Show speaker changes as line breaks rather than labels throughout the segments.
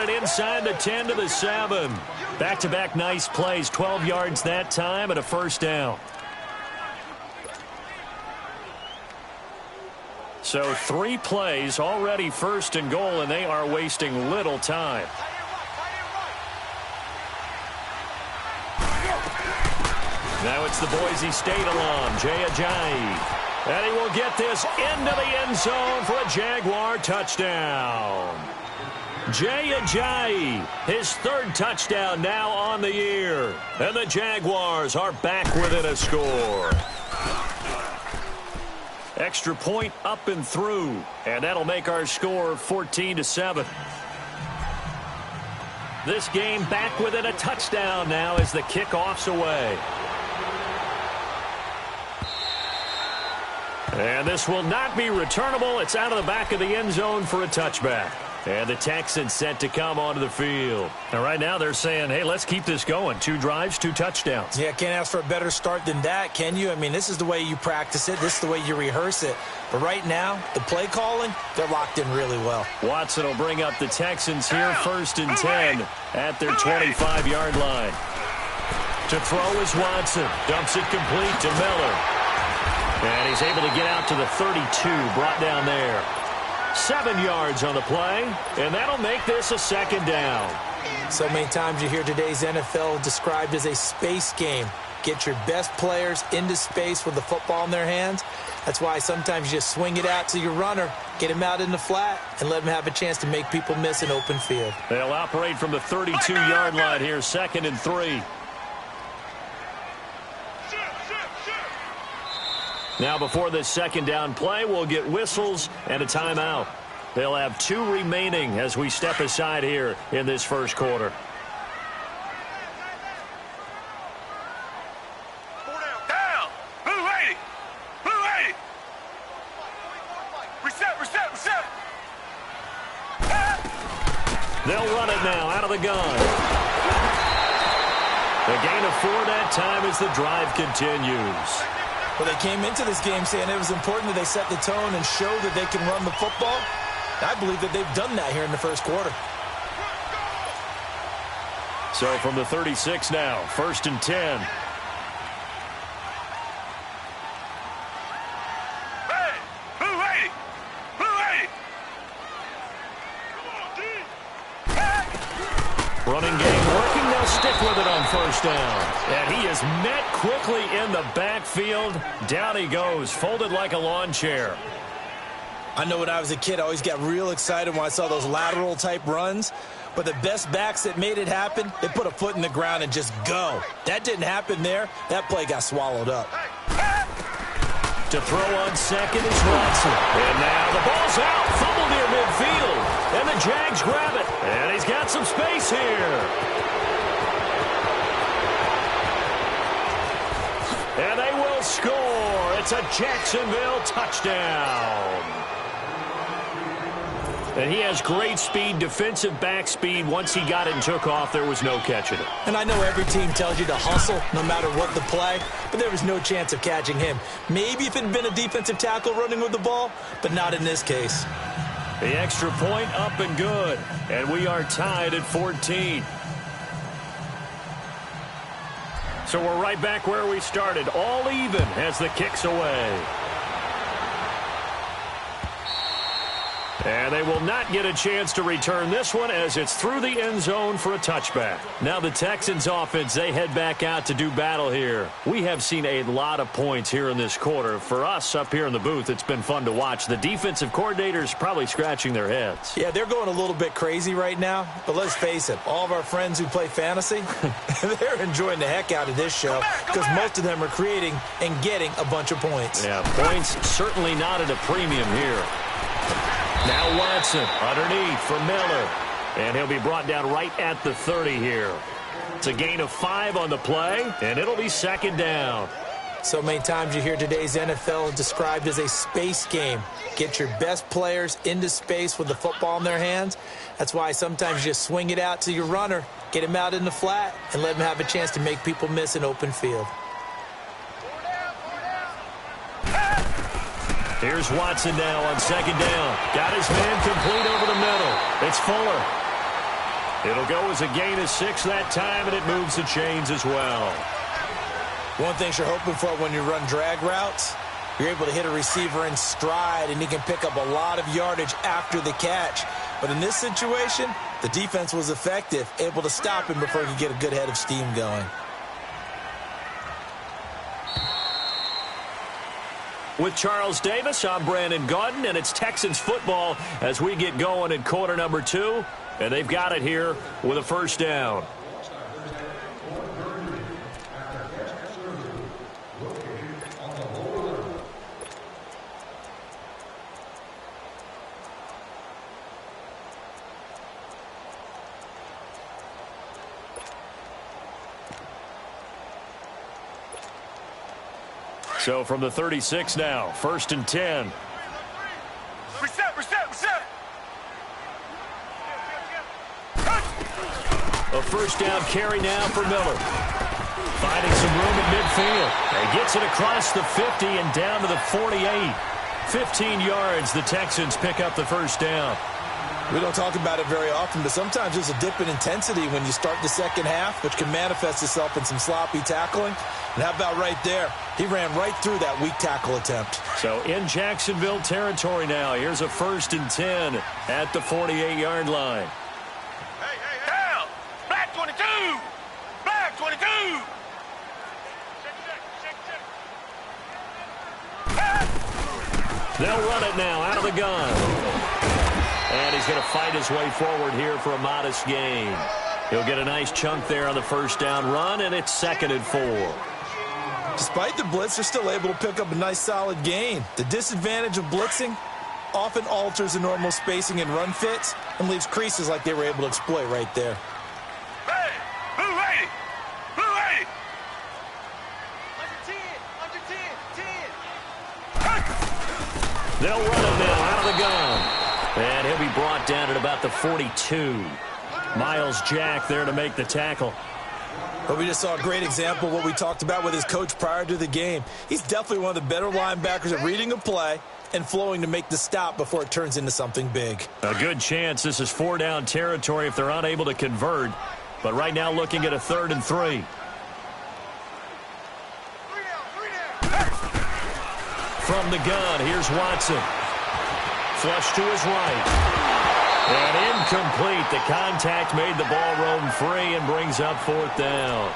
it inside the 10 to the 7. Back-to-back nice plays, 12 yards that time and a first down. So 3 plays, already first and goal, and they are wasting little time. Now it's the Boise State alum, Jay Ajayi. And he will get this into the end zone for a Jaguar touchdown. Jay Ajayi, his 3rd touchdown now on the year. And the Jaguars are back within a score. Extra point up and through. And that'll make our score 14-7. This game back within a touchdown now as the kickoff's away. And this will not be returnable. It's out of the back of the end zone for a touchback. And the Texans set to come onto the field. And right now they're saying, hey, let's keep this going. 2 drives, 2 touchdowns.
Yeah, can't ask for a better start than that, can you? I mean, this is the way you practice it. This is the way you rehearse it. But right now, the play calling, they're locked in really well.
Watson will bring up the Texans here, 1st and 10 at their 25-yard line. To throw is Watson. Dumps it complete to Miller. And he's able to get out to the 32, brought down there. 7 yards on the play, and that'll make this a 2nd down.
So many times you hear today's NFL described as a space game. Get your best players into space with the football in their hands. That's why sometimes you just swing it out to your runner, get him out in the flat, and let him have a chance to make people miss an open field.
They'll operate from the 32-yard line here, 2nd and 3. Now before this 2nd down play, we'll get whistles and a timeout. They'll have 2 remaining as we step aside here in this first quarter.
Down. Blue 80. Blue 80. Reset.
They'll run it now out of the gun. The gain of 4 that time as the drive continues.
Well, they came into this game saying it was important that they set the tone and show that they can run the football. I believe that they've done that here in the first quarter.
So from the 36 now, 1st and 10.
Hey, Blue 80. Blue 80.
Running game working. They'll stick with it on 1st down. And he is met quickly in the backfield. Down he goes, folded like a lawn chair.
I know when I was a kid, I always got real excited when I saw those lateral type runs. But the best backs that made it happen, they put a foot in the ground and just go. That didn't happen there. That play got swallowed up.
To throw on 2nd is Watson. And now the ball's out. Fumble near midfield. And the Jags grab it. And he's got some space here. And they will score. It's a Jacksonville touchdown. And he has great speed, defensive back speed. Once he got it and took off, there was no catching it.
And I know every team tells you to hustle no matter what the play, but there was no chance of catching him. Maybe if it had been a defensive tackle running with the ball, but not in this case.
The extra point up and good. And we are tied at 14. So we're right back where we started, all even as the kick's away. And they will not get a chance to return this one as it's through the end zone for a touchback. Now the Texans offense, they head back out to do battle here. We have seen a lot of points here in this quarter. For us up here in the booth, it's been fun to watch. The defensive coordinators probably scratching their heads.
Yeah, they're going a little bit crazy right now. But let's face it, all of our friends who play fantasy, they're enjoying the heck out of this show because most of them are creating and getting a bunch of points.
Yeah, points certainly not at a premium here. Now Watson underneath for Miller. And he'll be brought down right at the 30 here. It's a gain of 5 on the play, and it'll be 2nd down.
So many times you hear today's NFL described as a space game. Get your best players into space with the football in their hands. That's why sometimes you just swing it out to your runner, get him out in the flat, and let him have a chance to make people miss an open field.
Here's Watson now on 2nd down. Got his man complete over the middle. It's Fuller. It'll go as a gain of 6 that time, and it moves the chains as well.
One thing you're hoping for when you run drag routes, you're able to hit a receiver in stride, and he can pick up a lot of yardage after the catch. But in this situation, the defense was effective, able to stop him before he could get a good head of steam going.
With Charles Davis, I'm Brandon Gaudin, and it's Texans football as we get going in quarter number 2. And they've got it here with a first down. So from the 36 now, 1st and 10.
Reset.
A first down carry now for Miller. Finding some room at midfield. And gets it across the 50 and down to the 48. 15 yards, the Texans pick up the first down.
We don't talk about it very often, but sometimes there's a dip in intensity when you start the second half, which can manifest itself in some sloppy tackling. And how about right there? He ran right through that weak tackle attempt.
So in Jacksonville territory now. Here's a 1st and 10 at the 48-yard line.
Down. Black 22. Black 22.
They'll run it now out of the gun. And he's going to fight his way forward here for a modest gain. He'll get a nice chunk there on the first down run, and it's 2nd and 4.
Despite the blitz, they're still able to pick up a nice solid gain. The disadvantage of blitzing often alters the normal spacing and run fits and leaves creases like they were able to exploit right there.
Hey, blue 80. Blue 80.
They'll run it now out of the gun. And he'll be brought down at about the 42. Miles Jack there to make the tackle.
But we just saw a great example of what we talked about with his coach prior to the game. He's definitely one of the better linebackers at reading a play and flowing to make the stop before it turns into something big.
A good chance this is 4-down territory if they're unable to convert. But right now looking at a 3rd and 3. From the gun, here's Watson. Flush to his right. And incomplete. The contact made the ball roam free and brings up 4th down.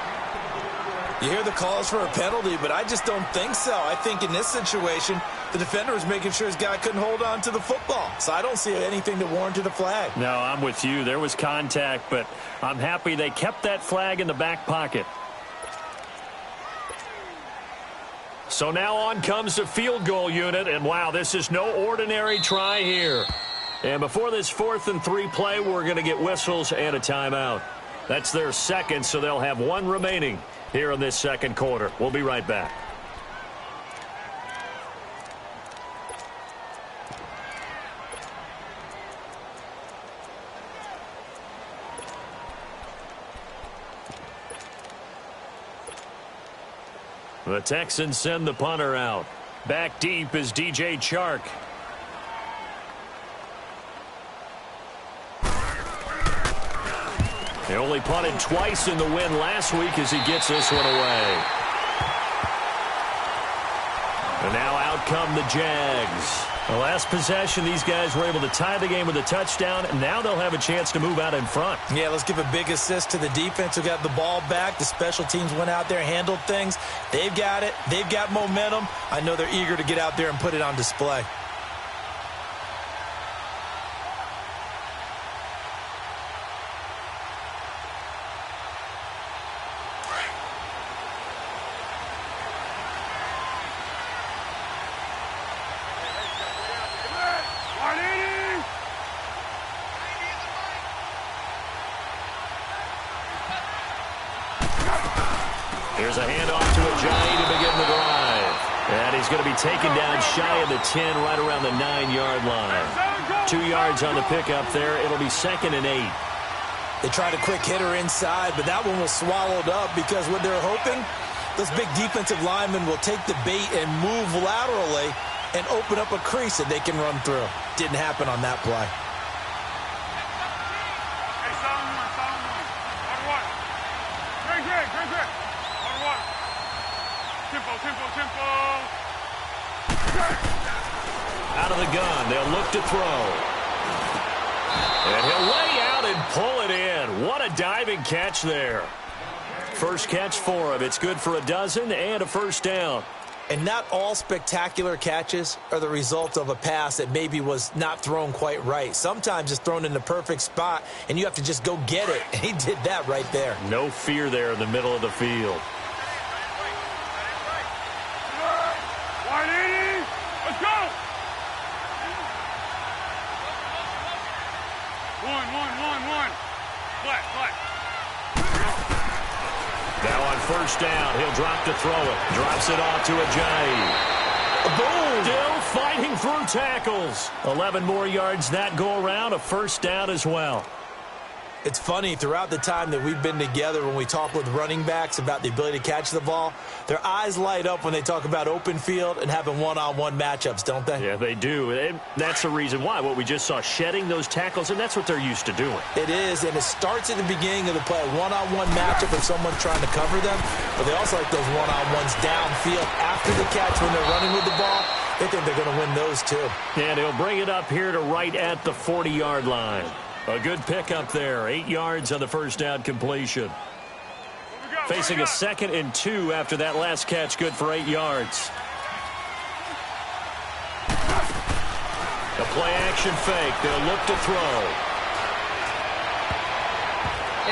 You hear the calls for a penalty, but I just don't think so. I think in this situation, the defender was making sure his guy couldn't hold on to the football. So I don't see anything that warranted a flag.
No, I'm with you. There was contact, but I'm happy they kept that flag in the back pocket. So now on comes the field goal unit, and wow, this is no ordinary try here. And before this 4th and 3 play, we're going to get whistles and a timeout. That's their second, so they'll have 1 remaining here in this second quarter. We'll be right back. The Texans send the punter out. Back deep is DJ Chark. He only punted twice in the win last week as he gets this one away. And now out come the Jags. The last possession, these guys were able to tie the game with a touchdown, and now they'll have a chance to move out in front.
Yeah, let's give a big assist to the defense who got the ball back. The special teams went out there, handled things. They've got it. They've got momentum. I know they're eager to get out there and put it on display.
Here's a handoff to Ajayi to begin the drive. And he's going to be taken down shy of the 10, right around the 9-yard line. 2 yards on the pickup there. It'll be 2nd and 8.
They tried a quick hitter inside, but that one was swallowed up because what they're hoping, those big defensive linemen will take the bait and move laterally and open up a crease that they can run through. Didn't happen on that play.
Out of the gun, they'll look to throw. And he'll lay out and pull it in. What a diving catch there. First catch for him. It's good for a dozen and a first down.
And not all spectacular catches are the result of a pass that maybe was not thrown quite right. Sometimes it's thrown in the perfect spot, and you have to just go get it. And he did that right there.
No fear there in the middle of the field.
Let's go! One. Flat.
Now on first down, he'll drop to throw it. Drops it off to Ajayi. Boom! Still fighting through tackles. 11 more yards that go around. A first down as well.
It's funny, throughout the time that we've been together, when we talk with running backs about the ability to catch the ball, their eyes light up when they talk about open field and having one-on-one matchups, don't they?
Yeah, they do. And that's the reason why. What we just saw, shedding those tackles, and that's what they're used to doing.
It is, and it starts at the beginning of the play, a one-on-one matchup if someone's trying to cover them, but they also like those one-on-ones downfield after the catch when they're running with the ball. They think they're going to win those too.
And he'll bring it up here to right at the 40-yard line. A good pickup there. 8 yards on the first down completion. Facing a 2nd and 2 after that last catch, good for 8 yards. A play-action fake. They'll look to throw.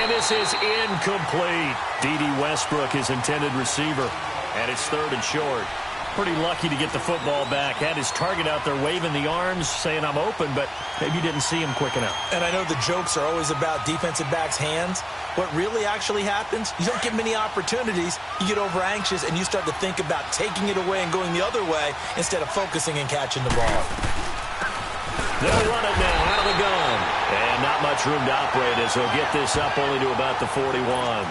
And this is incomplete. D.D. Westbrook, his intended receiver. And it's 3rd and short. Pretty lucky to get the football back. Had his target out there waving the arms, saying I'm open, but maybe didn't see him quick enough.
And I know the jokes are always about defensive backs' hands. What really actually happens, you don't get many opportunities. You get over anxious, and you start to think about taking it away and going the other way instead of focusing and catching the ball.
They'll run it now out of the gun. And not much room to operate as they'll get this up only to about the 41.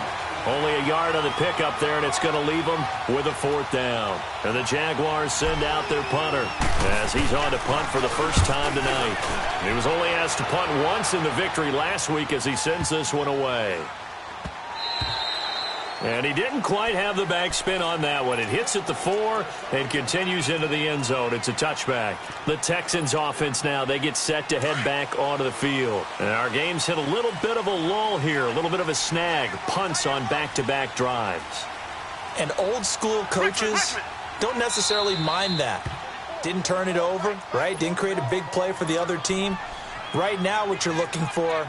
Only a yard on the pickup there, and it's going to leave them with a 4th down. And the Jaguars send out their punter as he's on to punt for the first time tonight. He was only asked to punt once in the victory last week as he sends this one away. And he didn't quite have the backspin on that one. It hits at the 4 and continues into the end zone. It's a touchback. The Texans offense now, they get set to head back onto the field. And our game's hit a little bit of a lull here, a little bit of a snag. Punts on back-to-back drives.
And old school coaches don't necessarily mind that. Didn't turn it over, right? Didn't create a big play for the other team. Right now what you're looking for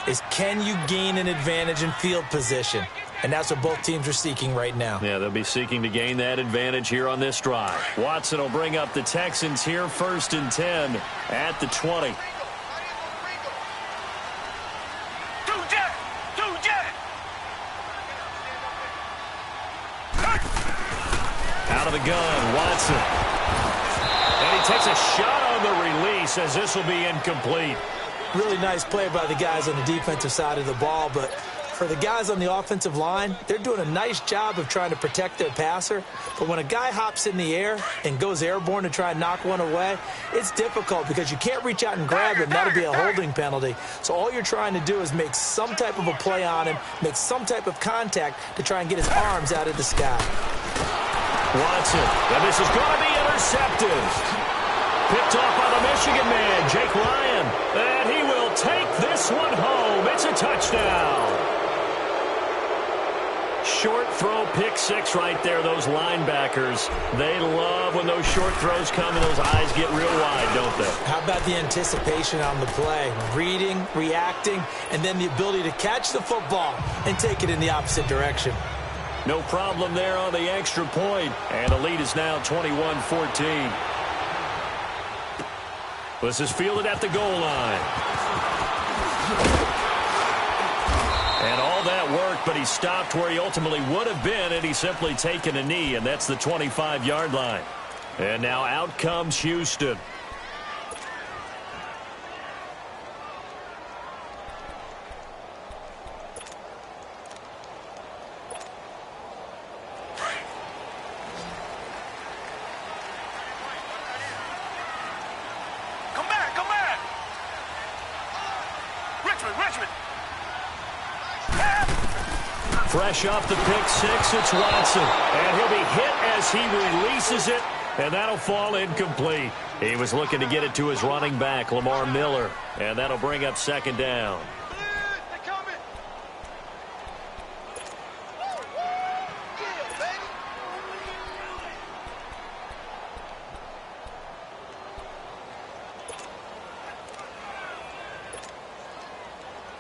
is, can you gain an advantage in field position? And that's what both teams are seeking right now.
Yeah, they'll be seeking to gain that advantage here on this drive. Watson will bring up the Texans here, 1st and 10 at the 20. Out of the gun, Watson. And he takes a shot on the release as this will be incomplete.
Really nice play by the guys on the defensive side of the ball, but for the guys on the offensive line, they're doing a nice job of trying to protect their passer. But when a guy hops in the air and goes airborne to try and knock one away, it's difficult because you can't reach out and grab him. That'll be a holding penalty. So all you're trying to do is make some type of a play on him, make some type of contact to try and get his arms out of the sky.
Watson, and this is going to be intercepted. Picked off by the Michigan man, Jake Ryan. And he will take this one home. It's a touchdown. Short throw, pick 6 right there. Those linebackers, they love when those short throws come and those eyes get real wide, don't they?
How about the anticipation on the play? Reading, reacting, and then the ability to catch the football and take it in the opposite direction.
No problem there on the extra point. And the lead is now 21-14. This is fielded at the goal line. And all that work, but he stopped where he ultimately would have been, and he's simply taken a knee, and that's the 25-yard line. And now out comes Houston. Fresh off the pick 6, it's Watson. And he'll be hit as he releases it. And that'll fall incomplete. He was looking to get it to his running back, Lamar Miller. And that'll bring up second down.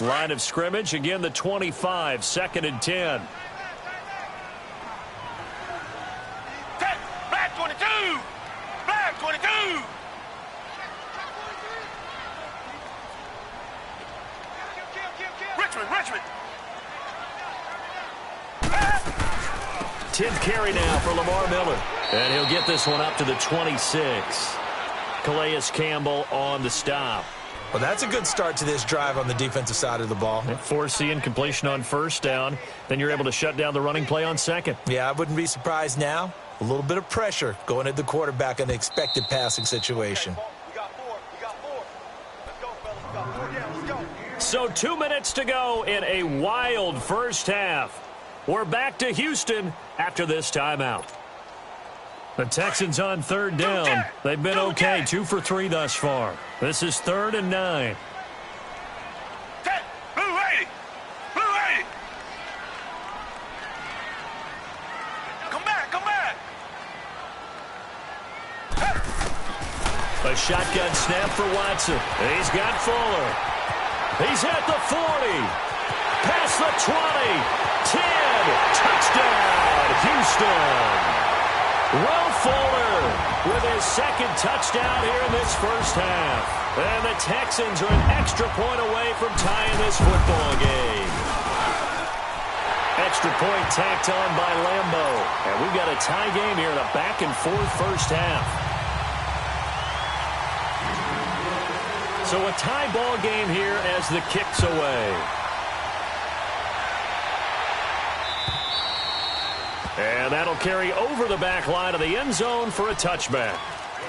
Line of scrimmage, again the 25, 2nd and 10.
Black 22! Black 22! Richmond!
10th carry now for Lamar Miller. And he'll get this one up to the 26. Calais Campbell on the stop.
Well, that's a good start to this drive on the defensive side of the ball.
Force the incompletion on first down. Then you're able to shut down the running play on second.
Yeah, I wouldn't be surprised now. A little bit of pressure going at the quarterback in the expected passing situation.
We got four. Let's go, fellas. We got 4 down. Let's go.
So 2 minutes to go in a wild first half. We're back to Houston after this timeout. The Texans on 3rd down. They've been okay, 2 for 3 thus far. This is 3rd and 9.
Blue lady! Come back!
A shotgun snap for Watson. He's got Fuller. He's at the 40. Past the 20. 10. Touchdown, Houston. Will Fuller with his 2nd touchdown here in this first half. And the Texans are an extra point away from tying this football game. Extra point tacked on by Lambeau. And we've got a tie game here in a back-and-forth first half. So a tie ball game here as the kick's away. And that'll carry over the back line of the end zone for a touchback.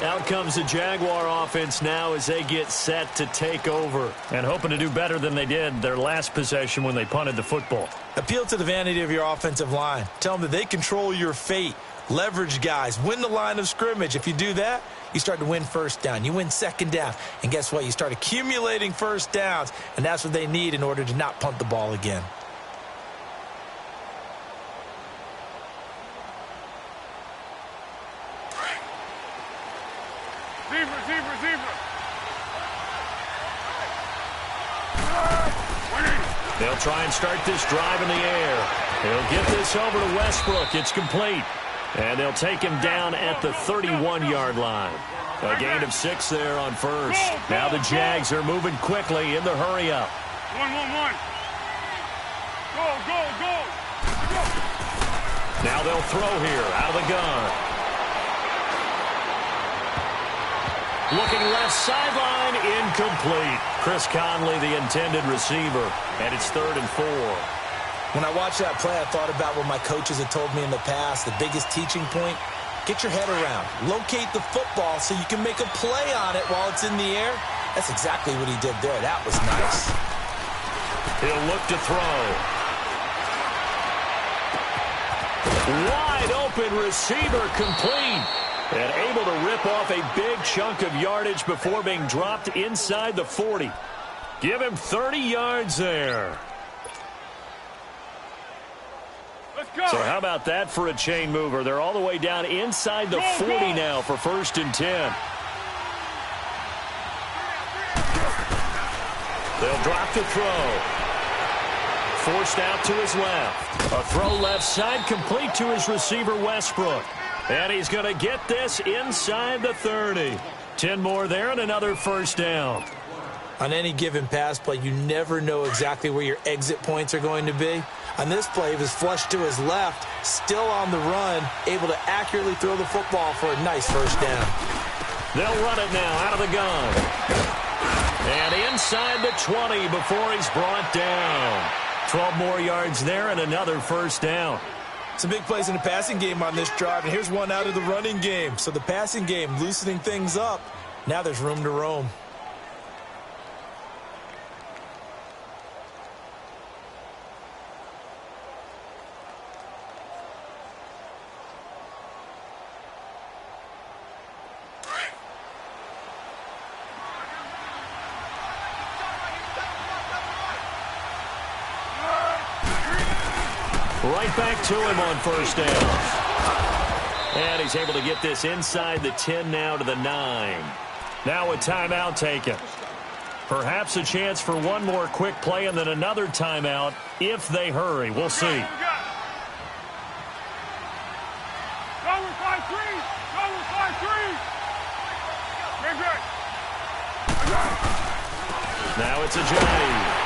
Out comes the Jaguar offense now as they get set to take over. And hoping to do better than they did their last possession when they punted the football.
Appeal to the vanity of your offensive line. Tell them that they control your fate. Leverage guys. Win the line of scrimmage. If you do that, you start to win first down. You win second down. And guess what? You start accumulating first downs. And that's what they need in order to not punt the ball again.
Receiver.
They'll try and start this drive in the air. He'll get this over to Westbrook. It's complete. And they'll take him down at the 31-yard line. A gain of 6 there on first. Now the Jags are moving quickly in the hurry-up.
1. Go.
Now they'll throw here out of the gun. Looking left sideline, incomplete. Chris Conley, the intended receiver, and it's 3rd and 4.
When I watched that play, I thought about what my coaches had told me in the past. The biggest teaching point, get your head around. Locate the football so you can make a play on it while it's in the air. That's exactly what he did there. That was nice.
He'll look to throw. Wide open receiver, complete. And able to rip off a big chunk of yardage before being dropped inside the 40. Give him 30 yards there.
Let's go.
So how about that for a chain mover? They're all the way down inside the 40 now for 1st and 10. They'll drop to throw. Forced out to his left. A throw left side complete to his receiver Westbrook. And he's going to get this inside the 30. 10 more there and another first down.
On any given pass play, you never know exactly where your exit points are going to be. On this play, he was flushed to his left, still on the run, able to accurately throw the football for a nice first down.
They'll run it now out of the gun. And inside the 20 before he's brought down. 12 more yards there and another first down.
Some big plays in the passing game on this drive, and here's one out of the running game. So the passing game loosening things up. Now there's room to roam.
Right back to him on first down. And he's able to get this inside the 10 now to the 9. Now a timeout taken. Perhaps a chance for one more quick play and then another timeout if they hurry. We'll see. Now it's Ajayi.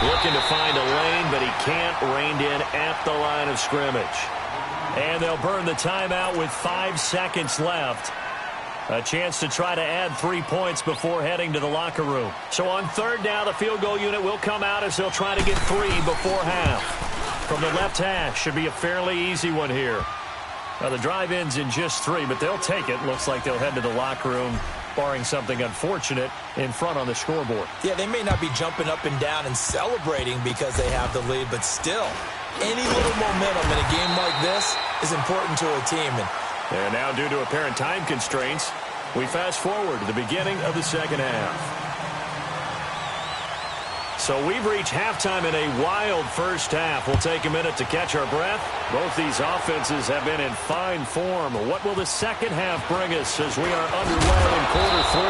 Looking to find a lane, but he can't rein in at the line of scrimmage. And they'll burn the timeout with 5 seconds left. A chance to try to add 3 points before heading to the locker room. So on third down, the field goal unit will come out as they'll try to get 3 before half. From the left hash, should be a fairly easy one here. Now the drive ends in just 3, but they'll take it. Looks like they'll head to the locker room, barring something unfortunate in front on the scoreboard.
Yeah, they may not be jumping up and down and celebrating because they have the lead, but still, any little momentum in a game like this is important to a team.
And now, due to apparent time constraints, we fast forward to the beginning of the second half. So we've reached halftime in a wild first half. We'll take a minute to catch our breath. Both these offenses have been in fine form. What will the second half bring us as we are underway in quarter 3?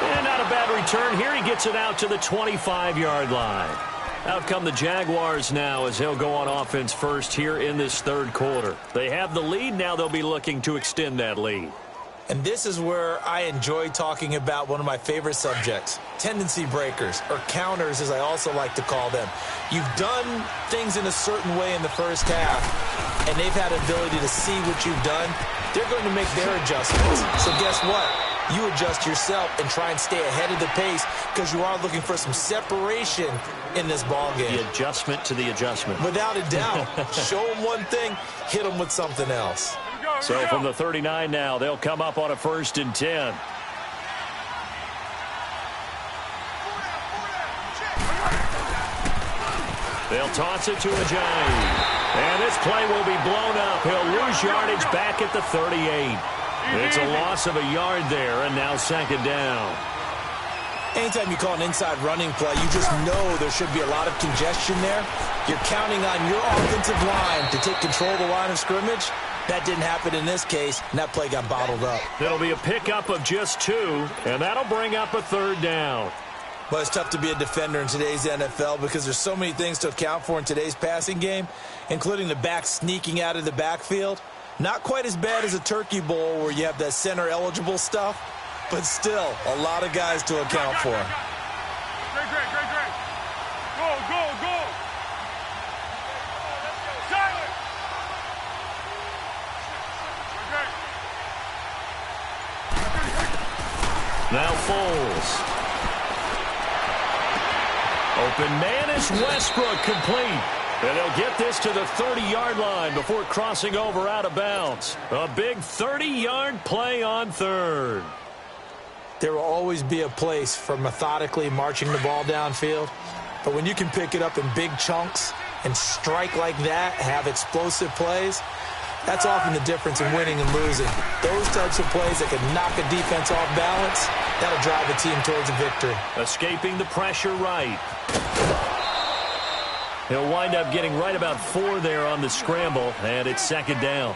And not a bad return here. He gets it out to the 25-yard line. Out come the Jaguars now as they'll go on offense first here in this third quarter. They have the lead. Now they'll be looking to extend that lead.
And this is where I enjoy talking about one of my favorite subjects, tendency breakers, or counters as I also like to call them. You've done things in a certain way in the first half, and they've had an ability to see what you've done. They're going to make their adjustments. So guess what? You adjust yourself and try and stay ahead of the pace because you are looking for some separation in this ball game.
The adjustment to the adjustment.
Without a doubt. Show them one thing, hit them with something else.
So from the 39 now, they'll come up on a 1st and 10. They'll toss it to Ajayi. And this play will be blown up. He'll lose yardage back at the 38. It's a loss of a yard there, and now second down.
Anytime you call an inside running play, you just know there should be a lot of congestion there. You're counting on your offensive line to take control of the line of scrimmage. That didn't happen in this case, and that play got bottled up.
It'll be a pickup of just 2, and that'll bring up a 3rd down.
But it's tough to be a defender in today's NFL because there's so many things to account for in today's passing game, including the back sneaking out of the backfield. Not quite as bad as a turkey bowl where you have that center-eligible stuff, but still a lot of guys to account for.
Great. Go. Silent.
Now Foles. Open man is Westbrook, complete. And they'll get this to the 30-yard line before crossing over out of bounds. A big 30-yard play on third.
There will always be a place for methodically marching the ball downfield. But when you can pick it up in big chunks and strike like that, have explosive plays, that's often the difference in winning and losing. Those types of plays that can knock a defense off balance, that'll drive a team towards a victory.
Escaping the pressure right. He'll wind up getting right about 4 there on the scramble, and it's second down.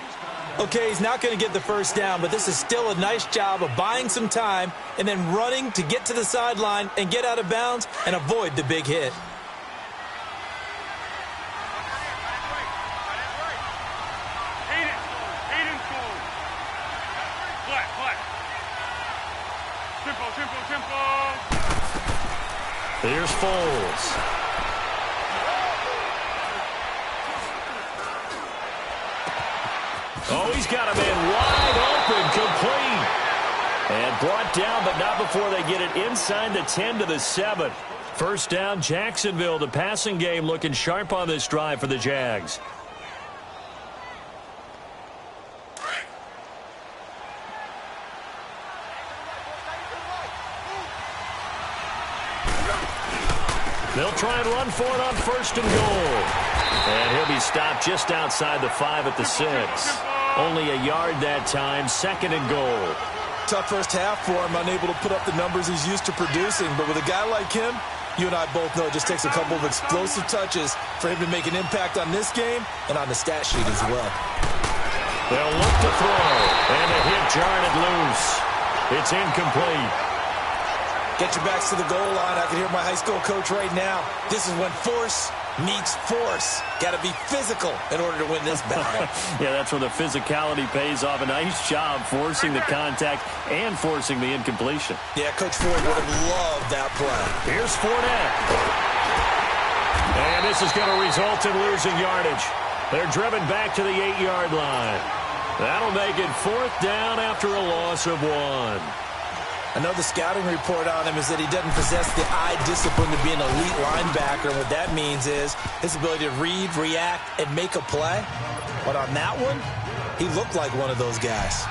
Okay, he's not going to get the first down, but this is still a nice job of buying some time and then running to get to the sideline and get out of bounds and avoid the big hit.
Tempo.
Here's Foles. Oh, he's got a man wide open, complete. And brought down, but not before they get it inside the 10 to the 7. First down, Jacksonville. The passing game looking sharp on this drive for the Jags. They'll try and run for it on 1st and goal. And he'll be stopped just outside the 5 at the 6. Only a yard that time, 2nd and goal.
Tough first half for him, unable to put up the numbers he's used to producing. But with a guy like him, You and I both know it just takes a couple of explosive touches for him to make an impact on this game and on the stat sheet as well.
They'll look to throw, and the hit jarred it loose. It's incomplete.
Get your backs to the goal line. I can hear my high school coach right now. This is when force meets force. Got to be physical in order to win this battle.
Yeah, that's where the physicality pays off. A nice job forcing the contact and forcing the incompletion.
Yeah, Coach Ford would have loved that play.
Here's Fournette. And this is going to result in losing yardage. They're driven back to the 8-yard line. That'll make it 4th down after a loss of 1.
I know the scouting report on him is that he doesn't possess the eye discipline to be an elite linebacker. And what that means is his ability to read, react, and make a play. But on that one, he looked like one of those guys.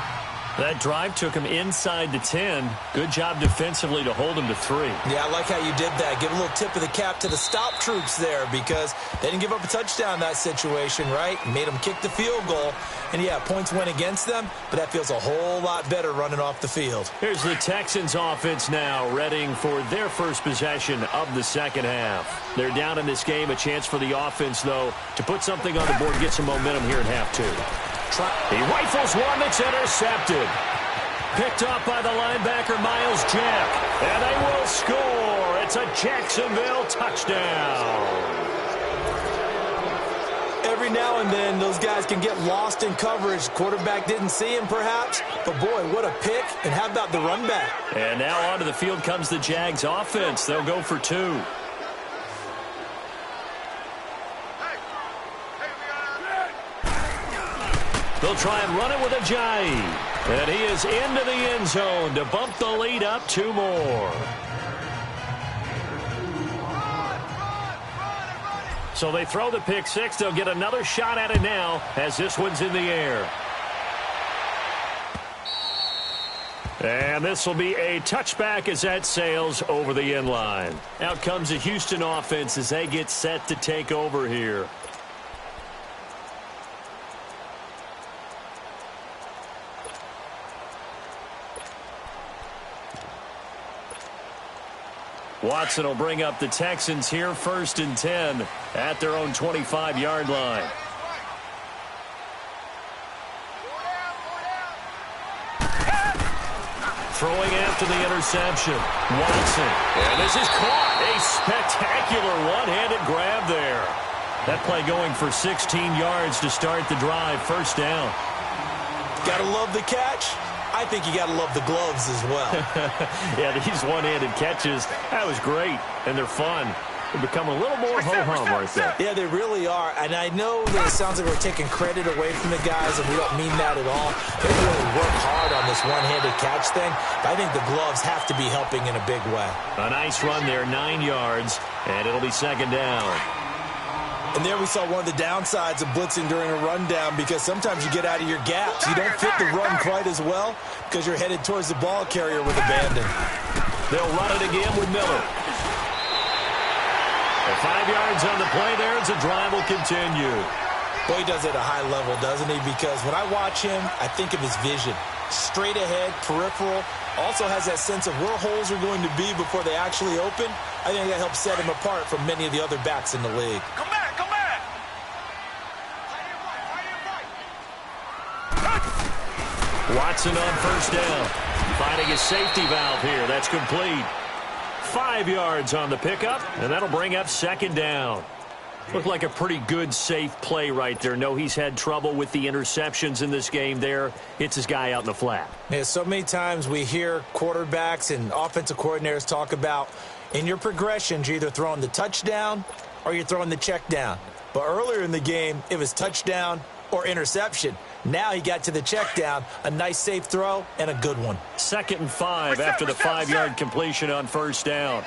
That drive took him inside the 10. Good job defensively to hold him to 3.
Yeah, I like how you did that. Give a little tip of the cap to the stop troops there because they didn't give up a touchdown in that situation, right? Made them kick the field goal. And, yeah, points went against them, but that feels a whole lot better running off the field.
Here's the Texans offense now, readying for their first possession of the second half. They're down in this game. A chance for the offense, though, to put something on the board, get some momentum here in half 2. He rifles one that's intercepted. Picked up by the linebacker, Miles Jack. And they will score. It's a Jacksonville touchdown.
Every now and then, those guys can get lost in coverage. Quarterback didn't see him, perhaps. But, boy, what a pick. And how about the run back?
And now onto the field comes the Jags offense. They'll go for 2. They'll try and run it with Ajayi. And he is into the end zone to bump the lead up 2 more. So they throw the pick 6. They'll get another shot at it now as this one's in the air. And this will be a touchback as that sails over the end line. Out comes the Houston offense as they get set to take over here. Watson will bring up the Texans here 1st and 10 at their own 25-yard line. Throwing after the interception. Watson. And this is caught. A spectacular one-handed grab there. That play going for 16 yards to start the drive. 1st down.
Gotta love the catch. I think you got to love the gloves as well.
Yeah, these one-handed catches, that was great, and they're fun. They become a little more ho-hum right there.
Yeah, they really are, and I know that it sounds like we're taking credit away from the guys, and we don't mean that at all. They really work hard on this one-handed catch thing, but I think the gloves have to be helping in a big way.
A nice run there, 9 yards, and it'll be 2nd down.
And there we saw one of the downsides of blitzing during a rundown because sometimes you get out of your gaps. You don't fit the run quite as well because you're headed towards the ball carrier with abandon.
They'll run it again with Miller. 5 yards on the play there as the drive will continue.
Boy, he does it at a high level, doesn't he? Because when I watch him, I think of his vision. Straight ahead, peripheral. Also has that sense of where holes are going to be before they actually open. I think that helps set him apart from many of the other backs in the league.
Come back!
Watson on 1st down. Finding his safety valve here. That's complete. 5 yards on the pickup, and that'll bring up 2nd down. Looked like a pretty good, safe play right there. No, he's had trouble with the interceptions in this game there. Hits his guy out in the flat.
Yeah, so many times we hear quarterbacks and offensive coordinators talk about in your progressions, you're either throwing the touchdown or you're throwing the check down. But earlier in the game, it was touchdown or interception. Now he got to the check down, a nice safe throw, and a good one.
2nd and 5 after the 5-yard completion on 1st down.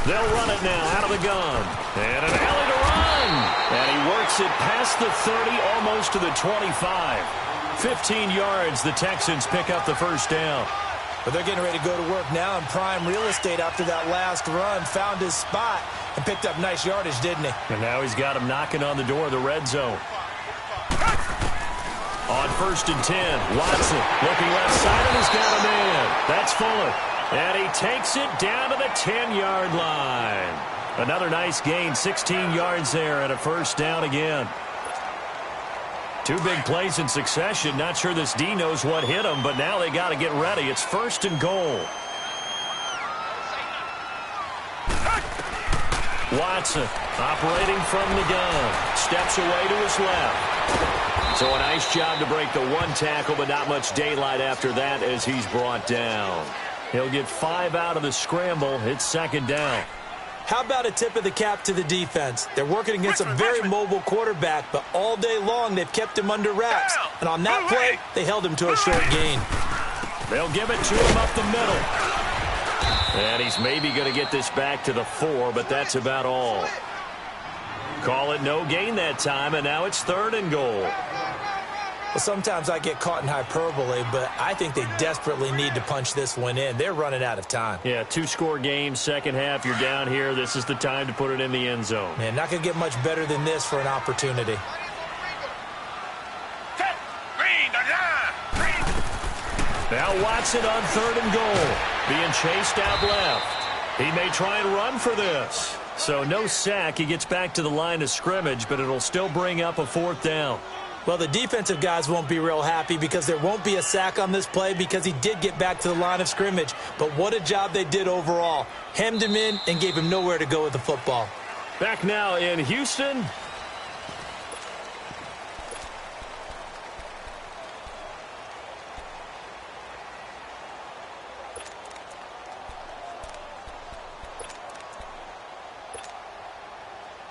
They'll run it now out of the gun. And an alley to run. And he works it past the 30, almost to the 25. 15 yards, the Texans pick up the 1st down.
But they're getting ready to go to work now in prime real estate after that last run. Found his spot and picked up nice yardage, didn't he?
And now he's got him knocking on the door of the red zone. On 1st and 10, Watson looking left side and he's got a man. That's Fuller. And he takes it down to the 10-yard line. Another nice gain, 16 yards there, and a first down again. Two big plays in succession. Not sure this D knows what hit him, but now they got to get ready. It's first and goal. Watson operating from the gun. Steps away to his left. So a nice job to break the one tackle, but not much daylight after that as he's brought down. He'll get 5 out of the scramble. It's second down.
How about a tip of the cap to the defense? They're working against a very mobile quarterback, but all day long they've kept him under wraps. And on that play, they held him to a short gain.
They'll give it to him up the middle. And he's maybe going to get this back to the 4, but that's about all. Call it no gain that time, and now it's third and goal.
Well, sometimes I get caught in hyperbole, but I think they desperately need to punch this one in. They're running out of time.
Yeah, 2-score game, second half. You're down here. This is the time to put it in the end zone.
Man, not going to get much better than this for an opportunity.
Now Watson on third and goal. Being chased out left. He may try and run for this. So no sack. He gets back to the line of scrimmage, but it'll still bring up a fourth down.
Well, the defensive guys won't be real happy because there won't be a sack on this play because he did get back to the line of scrimmage. But what a job they did overall. Hemmed him in and gave him nowhere to go with the football.
Back now in Houston.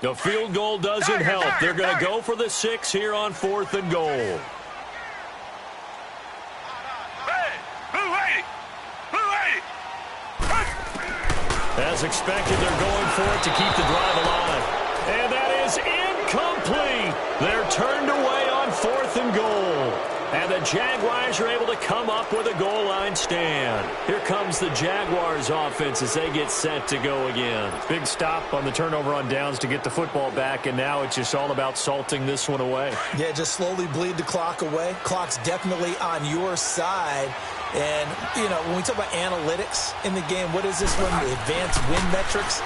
The field goal doesn't help. They're going to go for the 6 here on fourth and goal. As expected, they're going for it to keep the drive alive. And that is incomplete. They're turned away on fourth and goal. And the Jaguars are able to come up with a goal line stand. Here comes the Jaguars offense as they get set to go again. Big stop on the turnover on downs to get the football back, and now it's just all about salting this one away.
Yeah, just slowly bleed the clock away. Clock's definitely on your side. And, you know, when we talk about analytics in the game, what is this one? The advanced win metrics?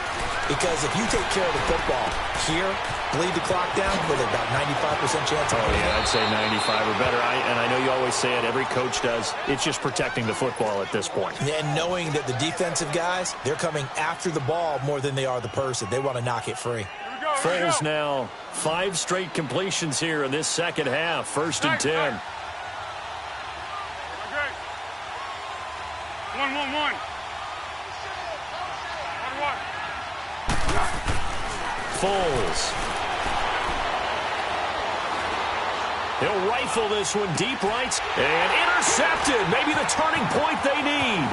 Because if you take care of the football here, bleed the clock down with about 95% chance.
Oh, yeah, I'd say 95 or better. And I know you always say it, every coach does. It's just protecting the football at this point.
And knowing that the defensive guys, they're coming after the ball more than they are the person. They want to knock it free.
Foles now 5 straight completions here in this second half. First and 10.
1-1-1.
Foles. He'll rifle this one deep right. And intercepted. Maybe the turning point they need.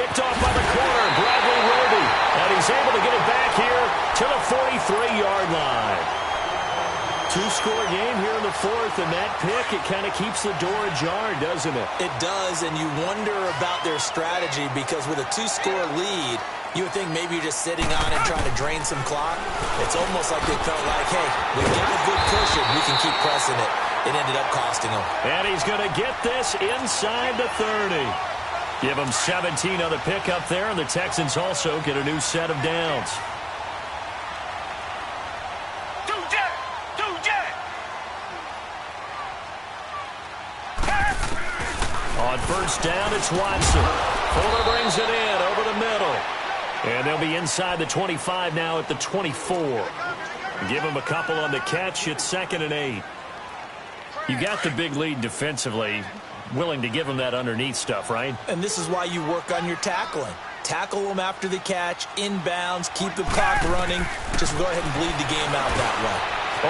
Picked off by the corner, Bradley Roby. And he's able to get it back here to the 43-yard line. 2-score game here in the fourth, and that pick, it kind of keeps the door ajar, doesn't it?
It does, and you wonder about their strategy because with a 2-score lead, you would think maybe you're just sitting on it trying to drain some clock. It's almost like they felt like, hey, we've got a good cushion. We can keep pressing it. It ended up costing them.
And he's going to get this inside the 30. Give him 17 on the pickup there, and the Texans also get a new set of downs. On first down, it's Watson. Fuller brings it in over the middle. And they'll be inside the 25 now at the 24. Give him a couple on the catch. It's 2nd and 8. You got the big lead defensively. Willing to give him that underneath stuff, right?
And this is why you work on your tackling. Tackle them after the catch, inbounds, keep the clock running. Just go ahead and bleed the game out that way.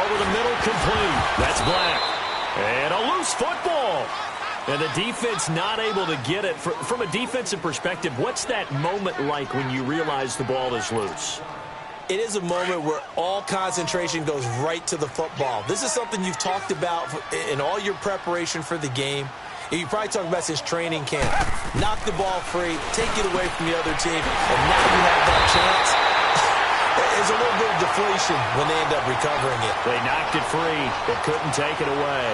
Over the middle, complete. That's Black. And a loose football. And the defense not able to get it. From a defensive perspective, what's that moment like when you realize the ball is loose?
It is a moment where all concentration goes right to the football. This is something you've talked about in all your preparation for the game. You probably talked about since training camp. Knock the ball free, take it away from the other team, and now you have that chance. There's a little bit of deflation when they end up recovering it.
They knocked it free, but couldn't take it away.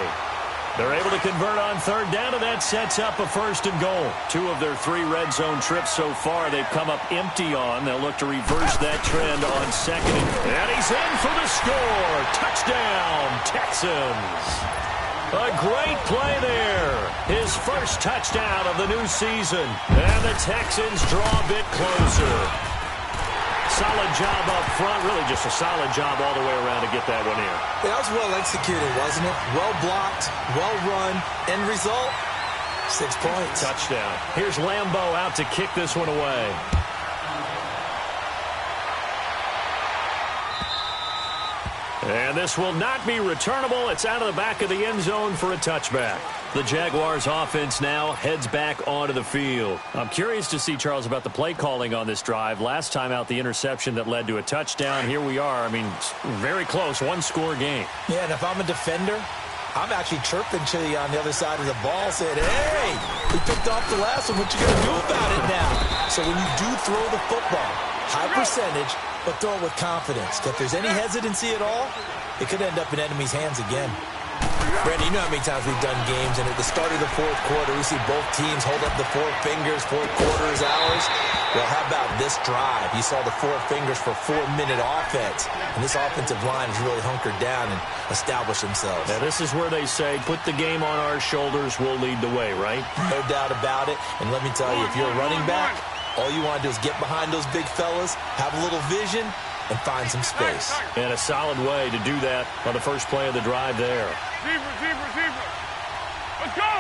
They're able to convert on third down, and that sets up a 1st and goal. 2 of their 3 red zone trips so far they've come up empty on. They'll look to reverse that trend on 2nd. And he's in for the score. Touchdown, Texans. A great play there. His first touchdown of the new season. And the Texans draw a bit closer. Solid job up front. Really just a solid job all the way around to get that one in.
That was well executed, wasn't it? Well blocked, well run. End result, 6 points.
Touchdown. Here's Lambeau out to kick this one away. And this will not be returnable. It's out of the back of the end zone for a touchback. The Jaguars offense now heads back onto the field. I'm curious to see, Charles, about the play calling on this drive. Last time out, the interception that led to a touchdown. Here we are. I mean, very close, 1-score game.
Yeah, and if I'm a defender, I'm actually chirping to you on the other side of the ball saying, hey, we picked off the last one. What you going to do about it now? So when you do throw the football, high percentage, but throw it with confidence. If there's any hesitancy at all, it could end up in enemy's hands again. Brandon, you know how many times we've done games, and at the start of the 4th quarter, we see both teams hold up the 4 fingers, 4 quarters, hours. Well, how about this drive? You saw the 4 fingers for 4-minute offense, and this offensive line has really hunkered down and established themselves.
Now, this is where they say, put the game on our shoulders, we'll lead the way, right?
No doubt about it, and let me tell you, if you're a running back, all you want to do is get behind those big fellas, have a little vision, and find some space.
And a solid way to do that on the first play of the drive there.
Receiver. Let's go!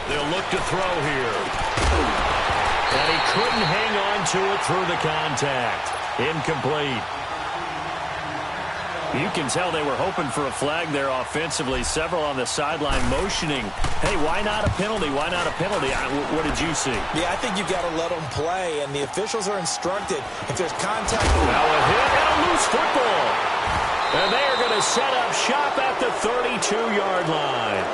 They'll look to throw here. And he couldn't hang on to it through the contact. Incomplete. You can tell they were hoping for a flag there offensively. Several on the sideline motioning. Hey, why not a penalty? Why not a penalty? What did you see?
Yeah, I think you've got to let them play, and the officials are instructed. If there's contact...
Now a hit and a loose football. And they are going to set up shop at the 32-yard line.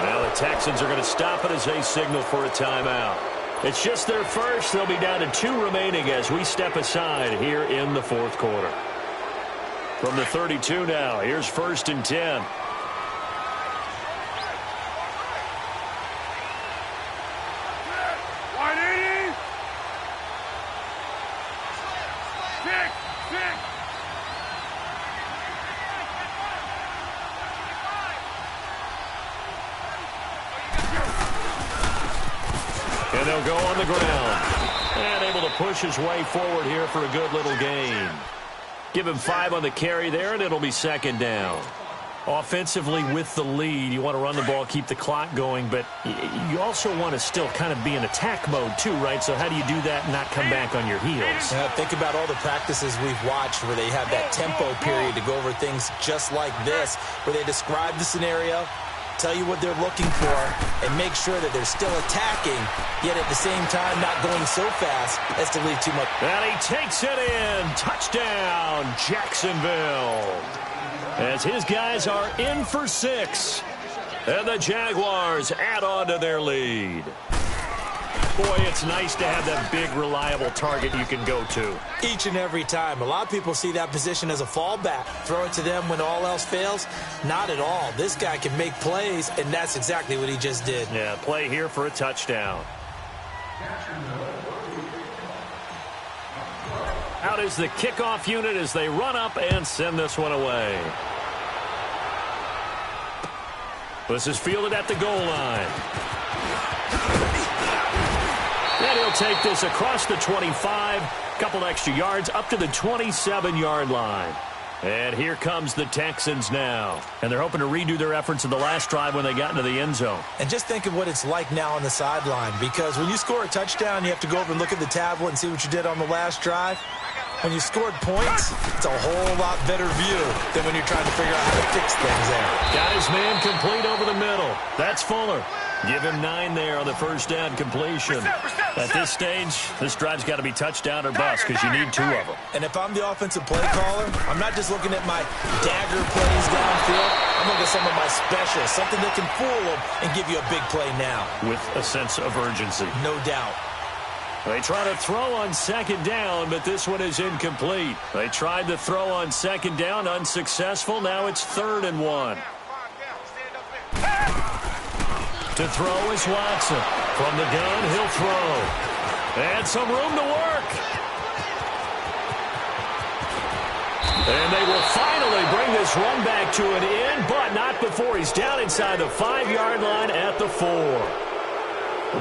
Now the Texans are going to stop it as they signal for a timeout. It's just their first. They'll be down to 2 remaining as we step aside here in the 4th quarter. From the 32 now, here's 1st and 10. And they'll go on the ground. And able to push his way forward here for a good little gain. Give him 5 on the carry there, and it'll be 2nd down. Offensively with the lead, you want to run the ball, keep the clock going, but you also want to still kind of be in attack mode too, right? So how do you do that and not come back on your heels?
Think about all the practices we've watched where they have that tempo period to go over things just like this, where they describe the scenario, tell you what they're looking for, and make sure that they're still attacking, yet at the same time not going so fast as to leave too much.
And he takes it in. Touchdown, Jacksonville. As his guys are in for 6. And the Jaguars add on to their lead. Boy, it's nice to have that big, reliable target you can go to.
Each and every time. A lot of people see that position as a fallback. Throw it to them when all else fails. Not at all. This guy can make plays, and that's exactly what he just did.
Yeah, play here for a touchdown. Out is the kickoff unit as they run up and send this one away. This is fielded at the goal line. And he'll take this across the 25, couple extra yards up to the 27-yard line. And here comes the Texans now. And they're hoping to redo their efforts in the last drive when they got into the end zone.
And just think of what it's like now on the sideline, because when you score a touchdown, you have to go over and look at the tablet and see what you did on the last drive. When you scored points, it's a whole lot better view than when you're trying to figure out how to fix things there.
Got his man complete over the middle. That's Fuller. Give him 9 there on the first down completion. At this stage, this drive's got to be touchdown or bust because you need 2 of them.
And if I'm the offensive play caller, I'm not just looking at my dagger plays downfield. I'm looking at some of my specials, something that can fool them and give you a big play now.
With a sense of urgency.
No doubt.
They try to throw on second down, but this one is incomplete. They tried to throw on second down, unsuccessful. Now it's 3rd and 1. To throw is Watson. From the gun, he'll throw. And some room to work. And they will finally bring this run back to an end, but not before he's down inside the 5-yard line at the 4.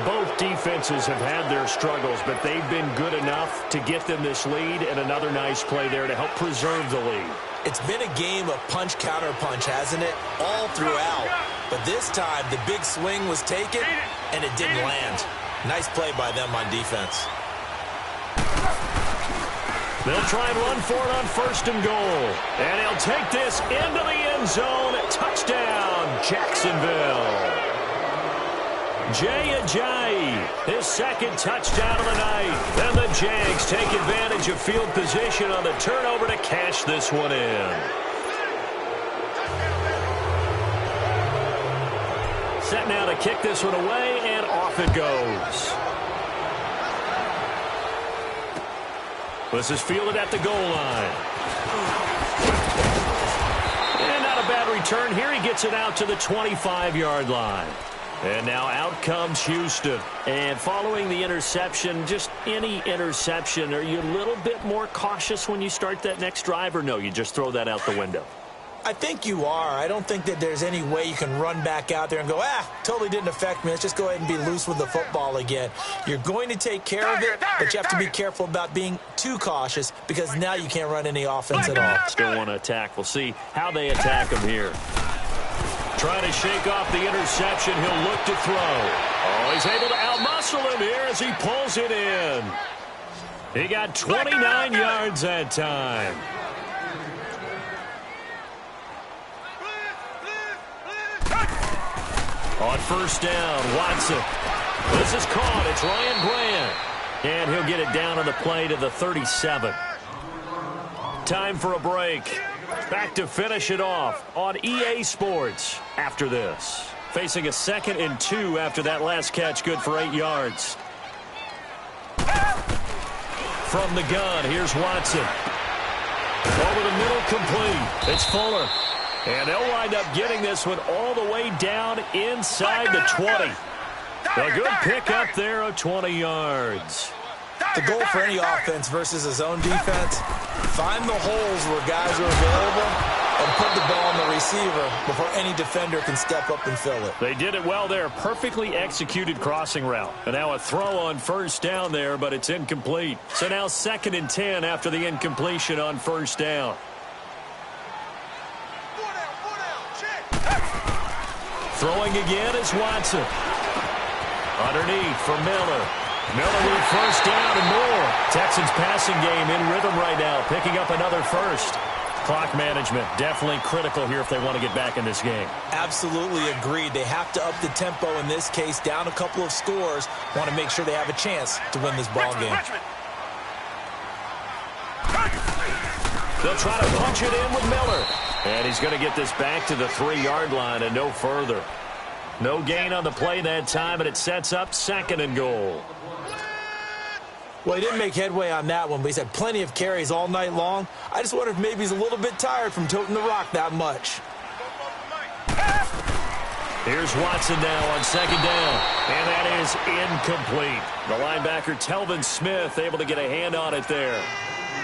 Both defenses have had their struggles, but they've been good enough to get them this lead, and another nice play there to help preserve the lead.
It's been a game of punch-counter-punch, hasn't it? All throughout. But this time, the big swing was taken, and it didn't land. Nice play by them on defense.
They'll try and run for it on 1st and goal. And he'll take this into the end zone. Touchdown, Jacksonville. Jay Ajayi, his 2nd touchdown of the night. And the Jags take advantage of field position on the turnover to cash this one in. Set now to kick this one away, and off it goes. This is fielded at the goal line. And not a bad return here. He gets it out to the 25-yard line. And now out comes Houston. And following the interception, just any interception, are you a little bit more cautious when you start that next drive, or no, you just throw that out the window?
I think you are. I don't think that there's any way you can run back out there and go, totally didn't affect me. Let's just go ahead and be loose with the football again. You're going to take care of it, but you have to be careful about being too cautious because now you can't run any offense at all.
Still want to attack. We'll see how they attack him here. Trying to shake off the interception. He'll look to throw. Oh, he's able to outmuscle him here as he pulls it in. He got 29 yards that time. On 1st down, Watson. This is caught. It's Ryan Grant. And he'll get it down on the play to the 37. Time for a break. Back to finish it off on EA Sports after this. Facing a 2nd and 2 after that last catch, good for 8 yards. From the gun, here's Watson. Over the middle, complete. It's Fuller. And they'll wind up getting this one all the way down inside the 20. A good pick up there of 20 yards.
The goal for any offense versus a zone defense, find the holes where guys are available and put the ball on the receiver before any defender can step up and fill it.
They did it well there. Perfectly executed crossing route. And now a throw on 1st down there, but it's incomplete. So now 2nd and 10 after the incompletion on 1st down. Throwing again is Watson. Underneath for Miller. Miller with 1st down and more. Texans passing game in rhythm right now, picking up another 1st. Clock management definitely critical here if they want to get back in this game.
Absolutely agreed. They have to up the tempo in this case, down a couple of scores. Want to make sure they have a chance to win this ball game.
They'll try to punch it in with Miller. And he's going to get this back to the 3-yard line and no further. No gain on the play that time, and it sets up 2nd and goal.
Well, he didn't make headway on that one, but he's had plenty of carries all night long. I just wonder if maybe he's a little bit tired from toting the rock that much.
Here's Watson now on 2nd down, and that is incomplete. The linebacker, Telvin Smith, able to get a hand on it there.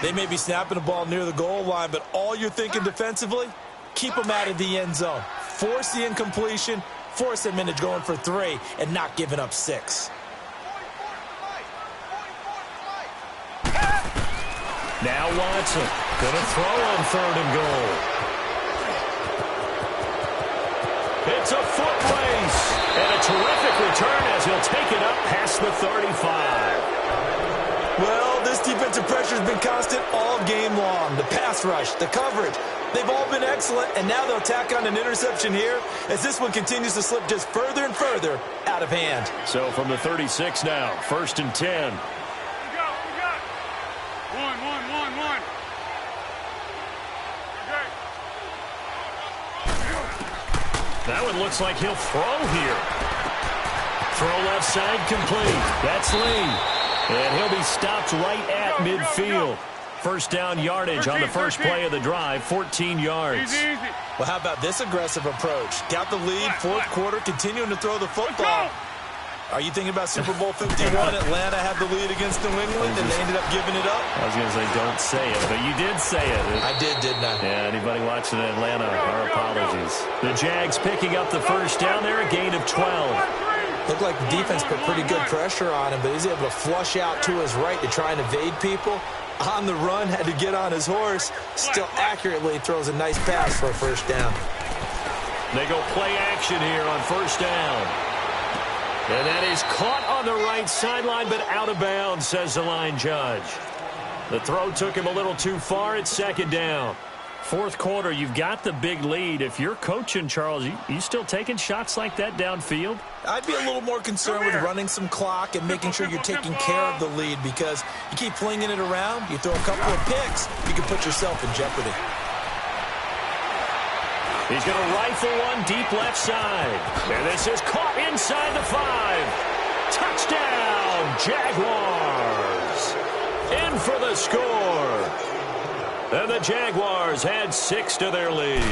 They may be snapping the ball near the goal line, but all you're thinking defensively, keep them out of the end zone. Force the incompletion, force them into going for 3, and not giving up 6.
Now Watson going to throw on 3rd and goal. It's a foot race, and a terrific return as he'll take it up past the 35.
Well, this defensive pressure has been constant all game long. The pass rush, the coverage, they've all been excellent, and now they'll tack on an interception here as this one continues to slip just further and further out of hand.
So from the 36 now, 1st and 10.
One.
That one looks like he'll throw here. Throw left side complete. That's Lee. And he'll be stopped right at midfield. First down yardage on the first play of the drive, 14 yards.
Well, how about this aggressive approach? Got the lead, fourth quarter, continuing to throw the football. Are you thinking about Super Bowl 51? Atlanta had the lead against New England, and they ended up giving it up?
I was going to say don't say it, but you did say it.
I did, didn't I?
Yeah, anybody watching Atlanta, our apologies. The Jags picking up the first down there, a gain of 12.
Looked like the defense put pretty good pressure on him, but he's able to flush out to his right to try and evade people. On the run, had to get on his horse. Still accurately throws a nice pass for a first down.
They go play action here on first down. And that is caught on the right sideline, but out of bounds, says the line judge. The throw took him a little too far. It's second down. Fourth quarter, you've got the big lead. If you're coaching, Charles, you still taking shots like that downfield?
I'd be a little more concerned with running some clock and making sure you're taking care of the lead, because you keep flinging it around, you throw a couple of picks, you can put yourself in jeopardy.
He's going to rifle one deep left side. And this is caught inside the 5. Touchdown, Jaguars. In for the score. And the Jaguars had 6 to their lead.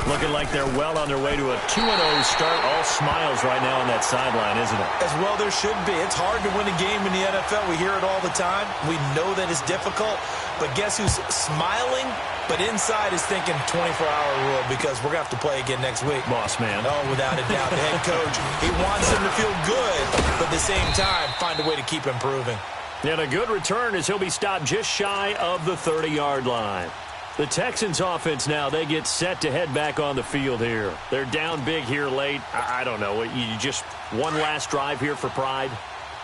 Looking like they're well on their way to a 2-0 start. All smiles right now on that sideline, isn't it?
As well there should be. It's hard to win a game in the NFL. We hear it all the time. We know that it's difficult. But guess who's smiling? But inside is thinking 24-hour rule, because we're going to have to play again next week.
Boss man.
Oh, without a doubt. The head coach, he wants him to feel good, but at the same time, find a way to keep improving.
And a good return as he'll be stopped just shy of the 30-yard line. The Texans offense now, they get set to head back on the field here. They're down big here late. I don't know. You just one last drive here for pride?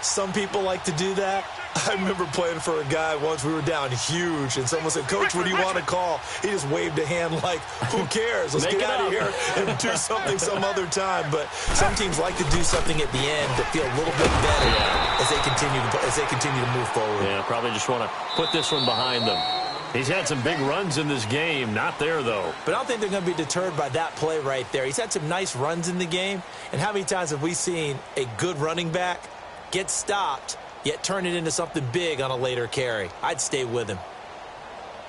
Some people like to do that. I remember playing for a guy once. We were down huge, and someone said, "Coach, what do you want to call?" He just waved a hand like, who cares? Let's get out of here and do something some other time. But some teams like to do something at the end that feel a little bit better as they continue to move forward.
Yeah, probably just want to put this one behind them. He's had some big runs in this game. Not there, though.
But I don't think they're going to be deterred by that play right there. He's had some nice runs in the game. And how many times have we seen a good running back get stopped, yet turn it into something big on a later carry? I'd stay with him.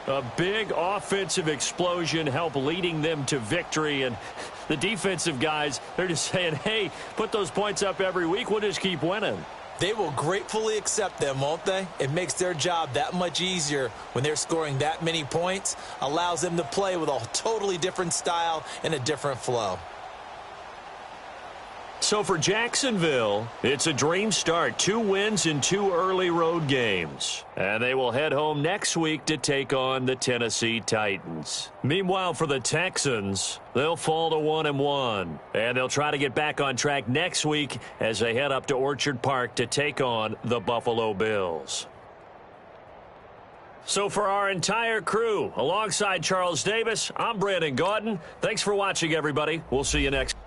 A big offensive explosion helped leading them to victory. And the defensive guys, they're just saying, hey, put those points up every week. We'll just keep winning.
They will gratefully accept them, won't they? It makes their job that much easier when they're scoring that many points. Allows them to play with a totally different style and a different flow.
So for Jacksonville, it's a dream start. 2 wins in 2 early road games. And they will head home next week to take on the Tennessee Titans. Meanwhile, for the Texans, they'll fall to 1-1. And they'll try to get back on track next week as they head up to Orchard Park to take on the Buffalo Bills. So for our entire crew, alongside Charles Davis, I'm Brandon Gaudin. Thanks for watching, everybody. We'll see you next.